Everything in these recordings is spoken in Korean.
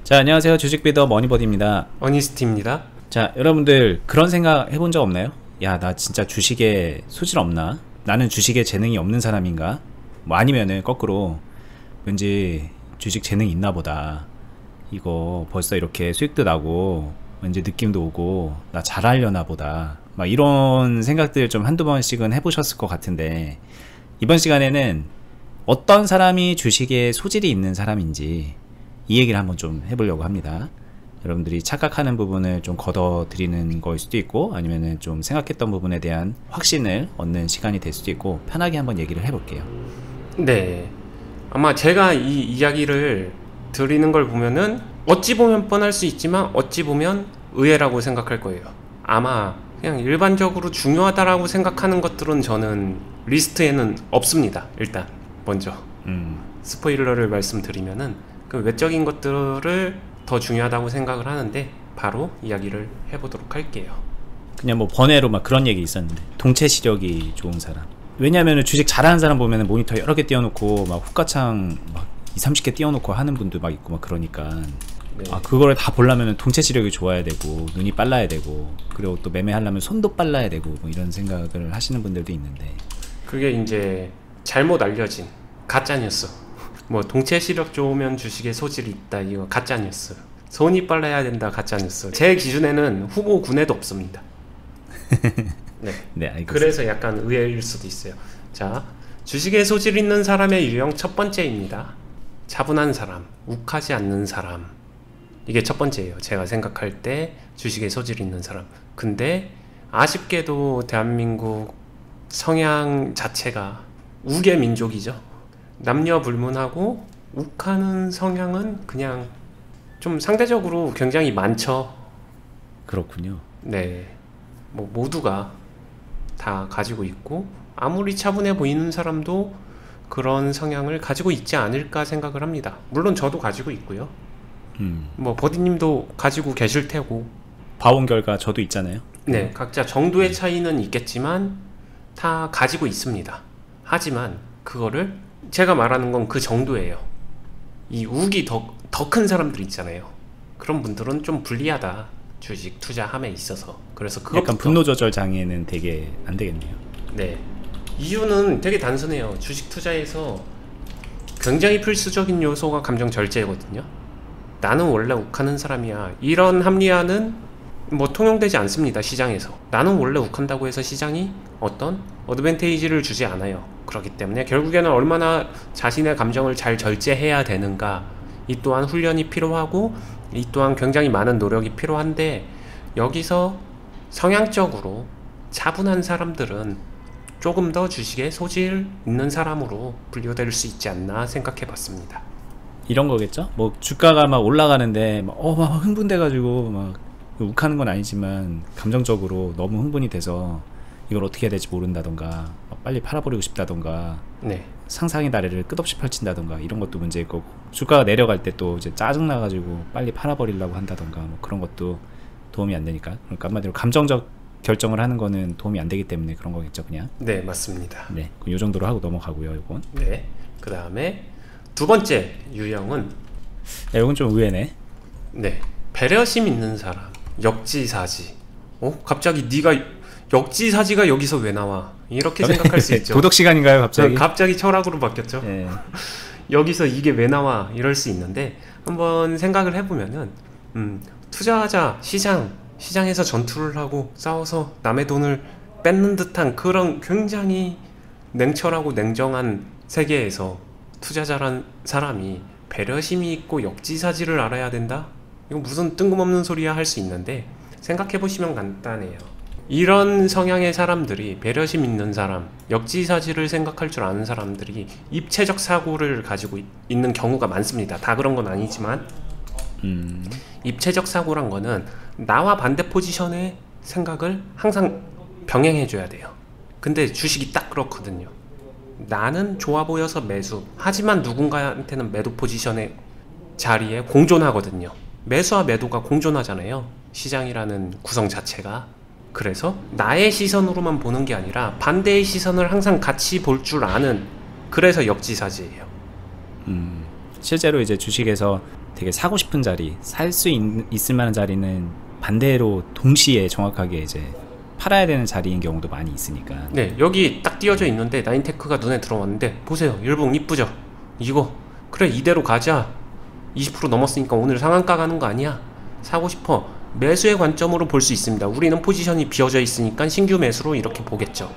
자, 안녕하세요. 주식비더 머니버디입니다. 어니스티입니다. 자, 여러분들 그런 생각 해본 적 없나요? 야, 나 진짜 주식에 소질 없나? 나는 주식에 재능이 없는 사람인가? 뭐 아니면은 거꾸로 왠지 주식 재능이 있나 보다. 이거 벌써 이렇게 수익도 나고 왠지 느낌도 오고 나 잘하려나 보다. 막 이런 생각들 좀 한두 번씩은 해보셨을 것 같은데, 이번 시간에는 어떤 사람이 주식에 소질이 있는 사람인지 이 얘기를 한번 좀 해보려고 합니다. 여러분들이 착각하는 부분을 좀 걷어드리는 거일 수도 있고, 아니면은 좀 생각했던 부분에 대한 확신을 얻는 시간이 될 수도 있고, 편하게 한번 얘기를 해볼게요. 네, 아마 제가 이 이야기를 드리는 걸 보면은 어찌 보면 뻔할 수 있지만 어찌 보면 의외라고 생각할 거예요. 아마 그냥 일반적으로 중요하다라고 생각하는 것들은 저는 리스트에는 없습니다. 일단 먼저 스포일러를 말씀드리면은 그 외적인 것들을 더 중요하다고 생각을 하는데, 바로 이야기를 해보도록 할게요. 그냥 뭐 번외로 막 그런 얘기 있었는데, 동체 시력이 좋은 사람. 왜냐면은 주식 잘하는 사람 보면은 모니터 여러 개 띄워놓고 막 후가창 막 20-30개 띄워놓고 하는 분도 막 있고 막 그러니까, 네. 아, 그거를 다 보려면은 동체 시력이 좋아야 되고 눈이 빨라야 되고, 그리고 또 매매하려면 손도 빨라야 되고, 뭐 이런 생각을 하시는 분들도 있는데, 그게 이제 잘못 알려진 가짜 뉴스. 뭐 동체 시력 좋으면 주식에 소질이 있다, 이거 가짜 뉴스. 손이 빨라야 된다, 가짜 뉴스. 제 기준에는 후보 군에도 없습니다. 네. 네, 알겠습니다. 그래서 약간 의외일 수도 있어요. 자, 주식에 소질 있는 사람의 유형 첫 번째입니다. 차분한 사람, 욱하지 않는 사람. 이게 첫 번째예요. 제가 생각할 때 주식에 소질 있는 사람. 근데 아쉽게도 대한민국 성향 자체가 우계 민족이죠. 남녀 불문하고 욱하는 성향은 그냥 좀 상대적으로 굉장히 많죠. 그렇군요. 네, 뭐 모두가 다 가지고 있고, 아무리 차분해 보이는 사람도 그런 성향을 가지고 있지 않을까 생각을 합니다. 물론 저도 가지고 있고요. 뭐 버디님도 가지고 계실 테고. 봐온 결과 저도 있잖아요. 네, 각자 정도의 차이는 있겠지만 다 가지고 있습니다. 하지만 그거를, 제가 말하는 건 그 정도예요. 이 욱이 더 큰 사람들 있잖아요. 그런 분들은 좀 불리하다, 주식 투자함에 있어서. 그래서 그것부터, 약간 분노 조절 장애는 되게 안 되겠네요. 네, 이유는 되게 단순해요. 주식 투자에서 굉장히 필수적인 요소가 감정 절제거든요. 나는 원래 욱하는 사람이야, 이런 합리화는 뭐 통용되지 않습니다. 시장에서 나는 원래 욱한다고 해서 시장이 어떤 어드밴테이지를 주지 않아요. 그렇기 때문에 결국에는 얼마나 자신의 감정을 잘 절제해야 되는가, 이 또한 훈련이 필요하고, 이 또한 굉장히 많은 노력이 필요한데, 여기서 성향적으로 차분한 사람들은 조금 더 주식에 소질 있는 사람으로 분류될 수 있지 않나 생각해 봤습니다. 이런 거겠죠? 뭐 주가가 막 올라가는데 막 흥분돼가지고 막 욱하는 건 아니지만 감정적으로 너무 흥분이 돼서 이걸 어떻게 해야 될지 모른다던가, 빨리 팔아버리고 싶다던가, 네, 상상의 나래를 끝없이 펼친다던가, 이런 것도 문제일 거고, 주가가 내려갈 때 또 이제 짜증나가지고 빨리 팔아버리려고 한다던가, 뭐 그런 것도 도움이 안 되니까. 그러니까 한마디로 감정적 결정을 하는 거는 도움이 안 되기 때문에 그런 거겠죠, 그냥. 네, 맞습니다. 네, 요 정도로 하고 넘어가고요, 이건. 네, 그 다음에 두 번째 유형은, 야, 이건 좀 의외네. 네, 배려심 있는 사람, 역지사지. 갑자기 네가 역지사지가 여기서 왜 나와? 이렇게 생각할 수 있죠. 도덕 시간인가요, 갑자기? 갑자기 철학으로 바뀌었죠. 네. 여기서 이게 왜 나와? 이럴 수 있는데, 한번 생각을 해보면은, 투자하자, 시장에서 전투를 하고 싸워서 남의 돈을 뺏는 듯한 그런 굉장히 냉철하고 냉정한 세계에서 투자자란 사람이 배려심이 있고 역지사지를 알아야 된다? 이거 무슨 뜬금없는 소리야 할 수 있는데, 생각해보시면 간단해요. 이런 성향의 사람들이, 배려심 있는 사람, 역지사지를 생각할 줄 아는 사람들이 입체적 사고를 가지고 있는 경우가 많습니다. 다 그런 건 아니지만, 입체적 사고란 거는 나와 반대 포지션의 생각을 항상 병행해줘야 돼요. 근데 주식이 딱 그렇거든요. 나는 좋아 보여서 매수, 하지만 누군가한테는 매도 포지션의 자리에 공존하거든요. 매수와 매도가 공존하잖아요, 시장이라는 구성 자체가. 그래서 나의 시선으로만 보는 게 아니라 반대의 시선을 항상 같이 볼 줄 아는, 그래서 역지사지예요. 실제로 이제 주식에서 되게 사고 싶은 자리, 살 수 있을 만한 자리는 반대로 동시에 정확하게 이제 팔아야 되는 자리인 경우도 많이 있으니까. 네, 여기 딱 띄어져 있는데 나인테크가 눈에 들어왔는데 보세요. 일봉 이쁘죠? 이거 그래 이대로 가자. 20% 넘었으니까 오늘 상한가 가는 거 아니야? 사고 싶어. 매수의 관점으로 볼 수 있습니다. 우리는 포지션이 비어져 있으니까 신규 매수로 이렇게 보겠죠.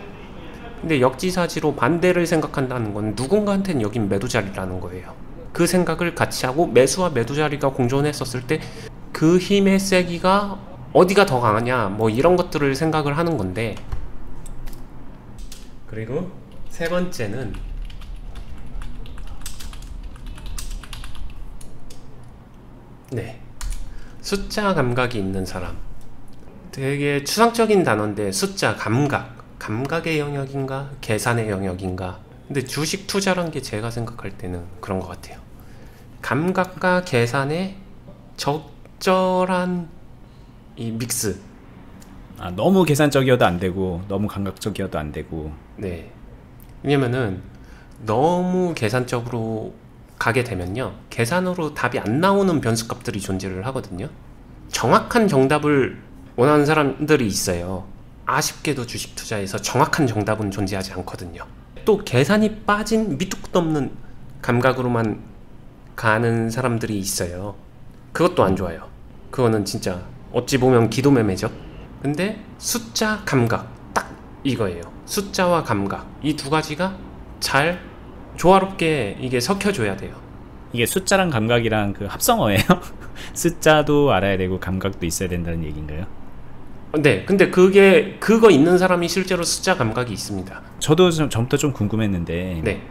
근데 역지사지로 반대를 생각한다는 건 누군가한테는 여긴 매도 자리라는 거예요. 그 생각을 같이 하고 매수와 매도 자리가 공존했었을 때 그 힘의 세기가 어디가 더 강하냐 뭐 이런 것들을 생각을 하는 건데, 그리고 세 번째는 네, 숫자 감각이 있는 사람. 되게 추상적인 단어인데 숫자 감각의 영역인가 계산의 영역인가. 근데 주식 투자란 게 제가 생각할 때는 그런 것 같아요. 감각과 계산의 적절한 이 믹스. 너무 계산적이어도 안 되고 너무 감각적이어도 안 되고. 네. 왜냐면은 너무 계산적으로 가게 되면요, 계산으로 답이 안 나오는 변수값들이 존재를 하거든요. 정확한 정답을 원하는 사람들이 있어요. 아쉽게도 주식 투자에서 정확한 정답은 존재하지 않거든요. 또 계산이 빠진 밑도 끝도 없는 감각으로만 가는 사람들이 있어요. 그것도 안 좋아요. 그거는 진짜 어찌 보면 기도매매죠. 근데 숫자 감각 딱 이거예요. 숫자와 감각 이 두 가지가 잘 조화롭게 이게 섞여줘야 돼요. 이게 숫자랑 감각이랑 그 합성어예요? 숫자도 알아야 되고 감각도 있어야 된다는 얘기인가요? 네, 근데 그거 있는 사람이 실제로 숫자 감각이 있습니다. 저도 전부터 좀 궁금했는데, 네,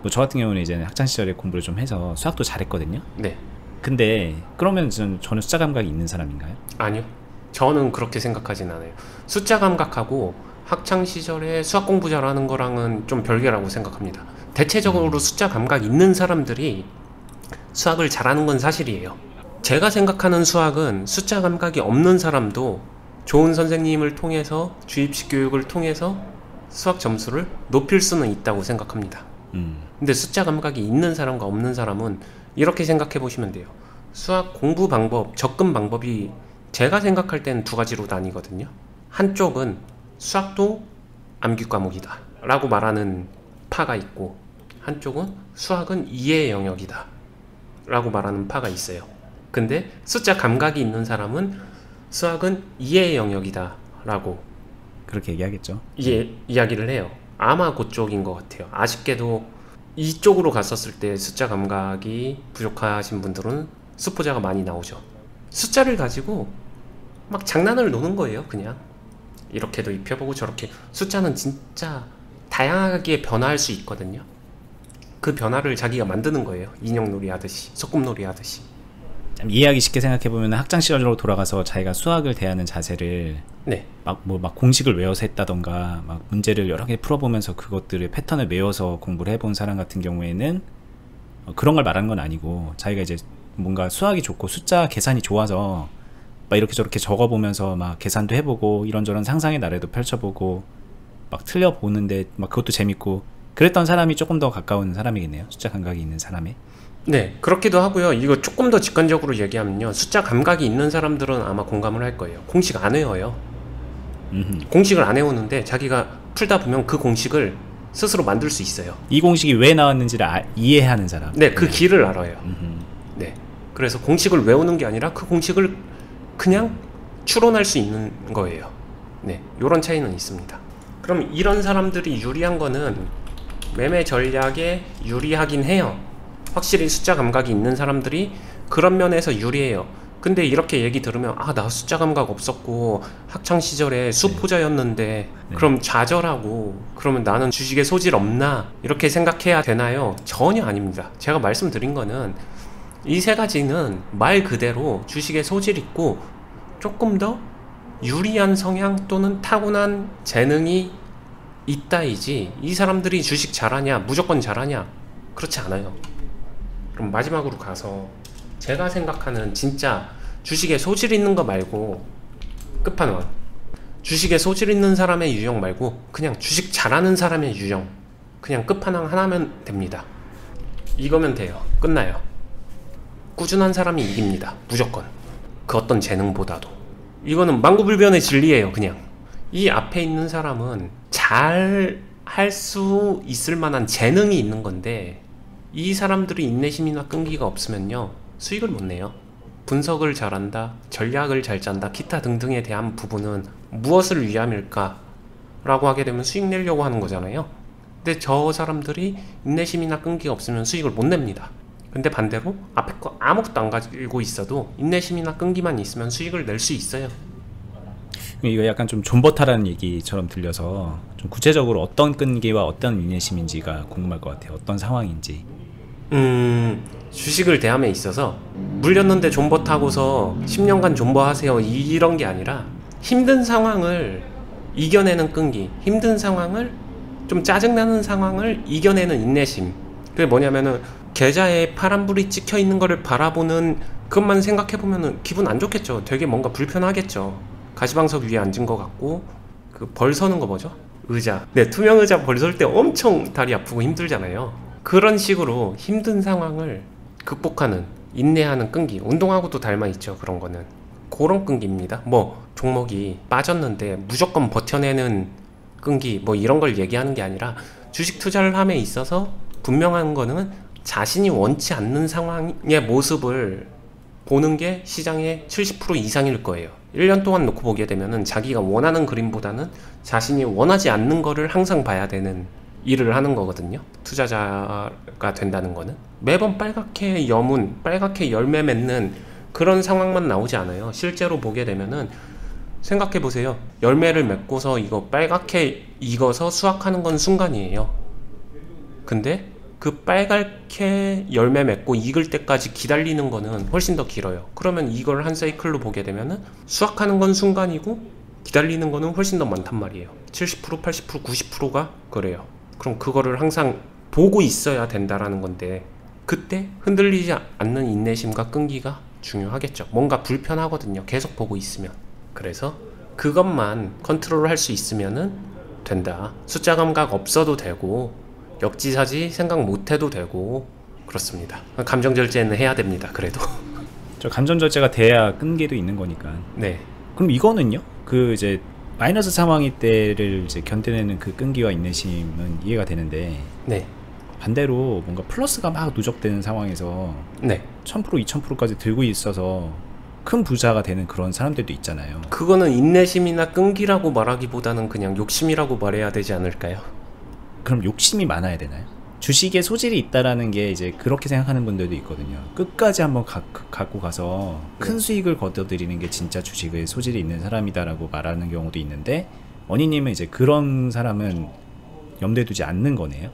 뭐 저 같은 경우는 이제 학창 시절에 공부를 좀 해서 수학도 잘했거든요. 네, 근데 그러면 저는 숫자 감각이 있는 사람인가요? 아니요. 저는 그렇게 생각하진 않아요. 숫자 감각하고 학창 시절에 수학 공부 잘하는 거랑은 좀 별개라고 생각합니다. 대체적으로 숫자 감각 있는 사람들이 수학을 잘하는 건 사실이에요. 제가 생각하는 수학은 숫자 감각이 없는 사람도 좋은 선생님을 통해서 주입식 교육을 통해서 수학 점수를 높일 수는 있다고 생각합니다. 근데 숫자 감각이 있는 사람과 없는 사람은 이렇게 생각해 보시면 돼요. 수학 공부 방법, 접근 방법이 제가 생각할 때는 두 가지로 나뉘거든요. 한쪽은 수학도 암기 과목이다 라고 말하는 파가 있고, 한쪽은 수학은 이해의 영역이다 라고 말하는 파가 있어요. 근데 숫자 감각이 있는 사람은 수학은 이해의 영역이다 라고 그렇게 얘기하겠죠. 이야기를 해요. 아마 그쪽인 것 같아요. 아쉽게도 이쪽으로 갔었을 때 숫자 감각이 부족하신 분들은 수포자가 많이 나오죠. 숫자를 가지고 막 장난을 노는 거예요. 그냥 이렇게도 입혀보고 저렇게. 숫자는 진짜 다양하게 변화할 수 있거든요. 그 변화를 자기가 만드는 거예요. 인형놀이 하듯이, 소꿉놀이 하듯이. 참 이해하기 쉽게 생각해보면 학창 시절로 돌아가서 자기가 수학을 대하는 자세를 네, 막 공식을 외워서 했다던가 막 문제를 여러 개 풀어보면서 그것들의 패턴을 외워서 공부를 해본 사람 같은 경우에는 그런 걸 말하는 건 아니고, 자기가 이제 뭔가 수학이 좋고 숫자 계산이 좋아서 막 이렇게 저렇게 적어보면서 막 계산도 해보고 이런저런 상상의 나래도 펼쳐보고 막 틀려보는데 막 그것도 재밌고 그랬던 사람이 조금 더 가까운 사람이겠네요. 숫자 감각이 있는 사람에. 네, 그렇기도 하고요. 이거 조금 더 직관적으로 얘기하면요, 숫자 감각이 있는 사람들은 아마 공감을 할 거예요. 공식 안 외워요. 공식을 안 외우는데 자기가 풀다 보면 그 공식을 스스로 만들 수 있어요. 이 공식이 왜 나왔는지를 이해하는 사람. 네, 그 길을 알아요. 네, 그래서 공식을 외우는 게 아니라 그 공식을 그냥 추론할 수 있는 거예요. 네, 요런 차이는 있습니다. 그럼 이런 사람들이 유리한 거는 매매 전략에 유리하긴 해요. 확실히 숫자 감각이 있는 사람들이 그런 면에서 유리해요. 근데 이렇게 얘기 들으면 나 숫자 감각 없었고 학창시절에 수포자였는데 그럼 좌절하고 그러면 나는 주식에 소질 없나 이렇게 생각해야 되나요? 전혀 아닙니다. 제가 말씀드린 거는 이 세 가지는 말 그대로 주식에 소질 있고 조금 더 유리한 성향 또는 타고난 재능이 있다이지, 이 사람들이 주식 잘하냐 무조건 잘하냐 그렇지 않아요. 그럼 마지막으로 가서 제가 생각하는 진짜 주식에 소질 있는 거 말고 끝판왕, 주식에 소질 있는 사람의 유형 말고 그냥 주식 잘하는 사람의 유형, 그냥 끝판왕 하나면 됩니다. 이거면 돼요. 끝나요. 꾸준한 사람이 이깁니다. 무조건. 그 어떤 재능보다도. 이거는 만고불변의 진리예요. 그냥 이 앞에 있는 사람은 잘 할 수 있을 만한 재능이 있는 건데, 이 사람들이 인내심이나 끈기가 없으면요 수익을 못 내요. 분석을 잘한다, 전략을 잘 짠다, 기타 등등에 대한 부분은 무엇을 위함일까 라고 하게 되면 수익 내려고 하는 거잖아요. 근데 저 사람들이 인내심이나 끈기가 없으면 수익을 못 냅니다. 근데 반대로 앞에 거 아무것도 안 가지고 있어도 인내심이나 끈기만 있으면 수익을 낼 수 있어요. 이거 약간 좀 존버타라는 얘기처럼 들려서 좀 구체적으로 어떤 끈기와 어떤 인내심인지가 궁금할 것 같아요. 어떤 상황인지. 주식을 대함에 있어서 물렸는데 존버타고서 10년간 존버하세요 이런 게 아니라, 힘든 상황을 이겨내는 끈기, 힘든 상황을, 좀 짜증나는 상황을 이겨내는 인내심. 그게 뭐냐면은 계좌에 파란불이 찍혀 있는 거를 바라보는 그것만 생각해보면은 기분 안 좋겠죠. 되게 뭔가 불편하겠죠. 가시방석 위에 앉은 것 같고, 그 벌 서는 거 뭐죠? 의자. 네, 투명 의자 벌 설 때 엄청 다리 아프고 힘들잖아요. 그런 식으로 힘든 상황을 극복하는, 인내하는 끈기. 운동하고도 닮아있죠. 그런 거는 그런 끈기입니다. 뭐 종목이 빠졌는데 무조건 버텨내는 끈기, 뭐 이런 걸 얘기하는 게 아니라, 주식 투자를 함에 있어서 분명한 거는 자신이 원치 않는 상황의 모습을 보는 게 시장의 70% 이상일 거예요. 1년 동안 놓고 보게 되면은 자기가 원하는 그림보다는 자신이 원하지 않는 거를 항상 봐야 되는 일을 하는 거거든요. 투자자가 된다는 거는 매번 빨갛게 여문, 빨갛게 열매 맺는 그런 상황만 나오지 않아요. 실제로 보게 되면은 생각해 보세요. 열매를 맺고서 이거 빨갛게 익어서 수확하는 건 순간이에요. 근데 그 빨갛게 열매 맺고 익을 때까지 기다리는 거는 훨씬 더 길어요. 그러면 이걸 한 사이클로 보게 되면은 수확하는 건 순간이고 기다리는 거는 훨씬 더 많단 말이에요. 70%, 80%, 90%가 그래요. 그럼 그거를 항상 보고 있어야 된다라는 건데, 그때 흔들리지 않는 인내심과 끈기가 중요하겠죠. 뭔가 불편하거든요. 계속 보고 있으면. 그래서 그것만 컨트롤 할 수 있으면은 된다. 숫자 감각 없어도 되고, 역지사지 생각 못해도 되고, 그렇습니다. 감정 절제는 해야 됩니다. 그래도 저 감정 절제가 돼야 끈기도 있는 거니까. 네. 그럼 이거는요? 그 이제 마이너스 상황일 때를 이제 견뎌내는 그 끈기와 인내심은 이해가 되는데, 네. 반대로 뭔가 플러스가 막 누적되는 상황에서 네. 1000%, 2000%까지 들고 있어서 큰 부자가 되는 그런 사람들도 있잖아요. 그거는 인내심이나 끈기라고 말하기보다는 그냥 욕심이라고 말해야 되지 않을까요? 그럼 욕심이 많아야 되나요? 주식에 소질이 있다라는 게 이제 그렇게 생각하는 분들도 있거든요. 끝까지 한번 갖고 가서 큰 수익을 거둬들이는 게 진짜 주식에 소질이 있는 사람이다라고 말하는 경우도 있는데, 원희님은 이제 그런 사람은 염두에 두지 않는 거네요?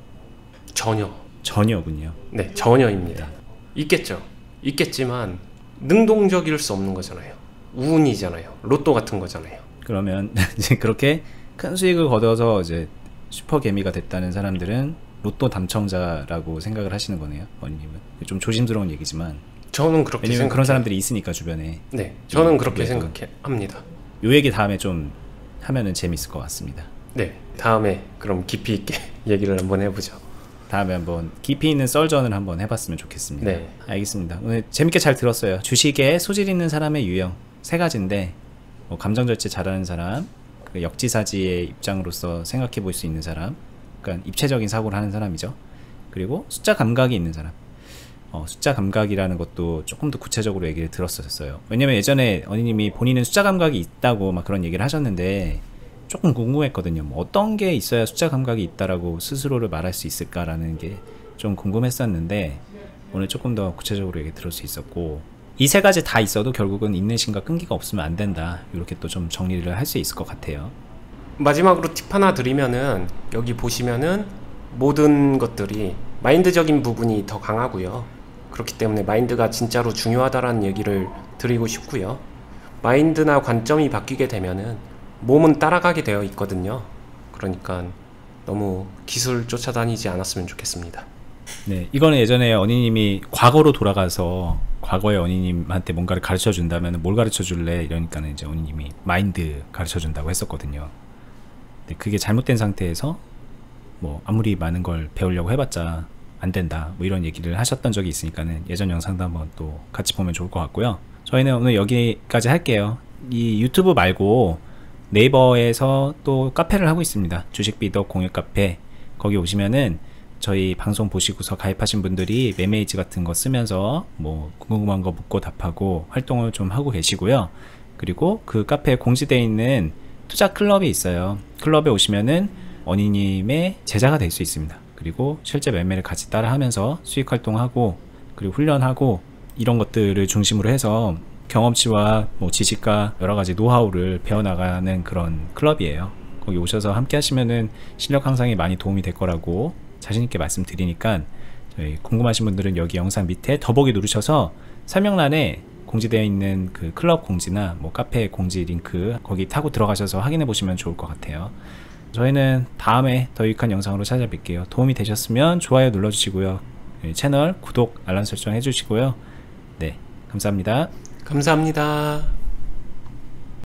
전혀군요. 네, 전혀입니다. 있겠죠. 있겠지만 능동적일 수 없는 거잖아요. 운이잖아요. 로또 같은 거잖아요. 그러면 이제 그렇게 큰 수익을 거둬서 이제 슈퍼개미가 됐다는 사람들은 로또 당첨자라고 생각을 하시는 거네요, 원님은. 좀 조심스러운 얘기지만 저는 그렇게 왜냐면 생각해요. 그런 사람들이 있으니까 주변에. 네, 저는 그렇게 생각합니다. 요 얘기 다음에 좀 하면은 재밌을 것 같습니다. 네, 다음에 그럼 깊이 있게 얘기를 한번 해보죠. 다음에 한번 깊이 있는 썰전을 한번 해봤으면 좋겠습니다. 네, 알겠습니다. 오늘 재밌게 잘 들었어요. 주식에 소질 있는 사람의 유형 세 가지인데, 뭐 감정 절제 잘하는 사람, 그 역지사지의 입장으로서 생각해 볼 수 있는 사람, 그러니까 입체적인 사고를 하는 사람이죠. 그리고 숫자 감각이 있는 사람. 숫자 감각이라는 것도 조금 더 구체적으로 얘기를 들었었어요. 왜냐면 예전에 언니님이 본인은 숫자 감각이 있다고 막 그런 얘기를 하셨는데, 조금 궁금했거든요. 뭐 어떤 게 있어야 숫자 감각이 있다라고 스스로를 말할 수 있을까라는 게 좀 궁금했었는데, 오늘 조금 더 구체적으로 얘기 들을 수 있었고, 이 세 가지 다 있어도 결국은 인내심과 끈기가 없으면 안 된다. 이렇게 또 좀 정리를 할 수 있을 것 같아요. 마지막으로 팁 하나 드리면은, 여기 보시면은 모든 것들이 마인드적인 부분이 더 강하고요. 그렇기 때문에 마인드가 진짜로 중요하다라는 얘기를 드리고 싶고요. 마인드나 관점이 바뀌게 되면은 몸은 따라가게 되어 있거든요. 그러니까 너무 기술 쫓아다니지 않았으면 좋겠습니다. 네, 이거는 예전에 언니님이 과거로 돌아가서 과거의 언니님한테 뭔가를 가르쳐 준다면 뭘 가르쳐 줄래? 이러니까는 이제 언니님이 마인드 가르쳐 준다고 했었거든요. 근데 그게 잘못된 상태에서 뭐 아무리 많은 걸 배우려고 해봤자 안 된다 뭐 이런 얘기를 하셨던 적이 있으니까는 예전 영상도 한번 또 같이 보면 좋을 것 같고요. 저희는 오늘 여기까지 할게요. 이 유튜브 말고 네이버에서 또 카페를 하고 있습니다. 주식비덕 공유 카페. 거기 오시면은 저희 방송 보시고서 가입하신 분들이 매메이지 같은 거 쓰면서 뭐 궁금한 거 묻고 답하고 활동을 좀 하고 계시고요. 그리고 그 카페에 공지되어 있는 투자 클럽이 있어요. 클럽에 오시면은 어니님의 제자가 될 수 있습니다. 그리고 실제 매매를 같이 따라 하면서 수익 활동하고 그리고 훈련하고 이런 것들을 중심으로 해서 경험치와 뭐 지식과 여러가지 노하우를 배워나가는 그런 클럽이에요. 거기 오셔서 함께 하시면은 실력 향상에 많이 도움이 될 거라고 자신있게 말씀드리니까 저희 궁금하신 분들은 여기 영상 밑에 더보기 누르셔서 설명란에 공지되어 있는 그 클럽 공지나 뭐 카페 공지 링크 거기 타고 들어가셔서 확인해 보시면 좋을 것 같아요. 저희는 다음에 더 유익한 영상으로 찾아뵐게요. 도움이 되셨으면 좋아요 눌러주시고요. 채널 구독 알람 설정 해주시고요. 네, 감사합니다. 감사합니다.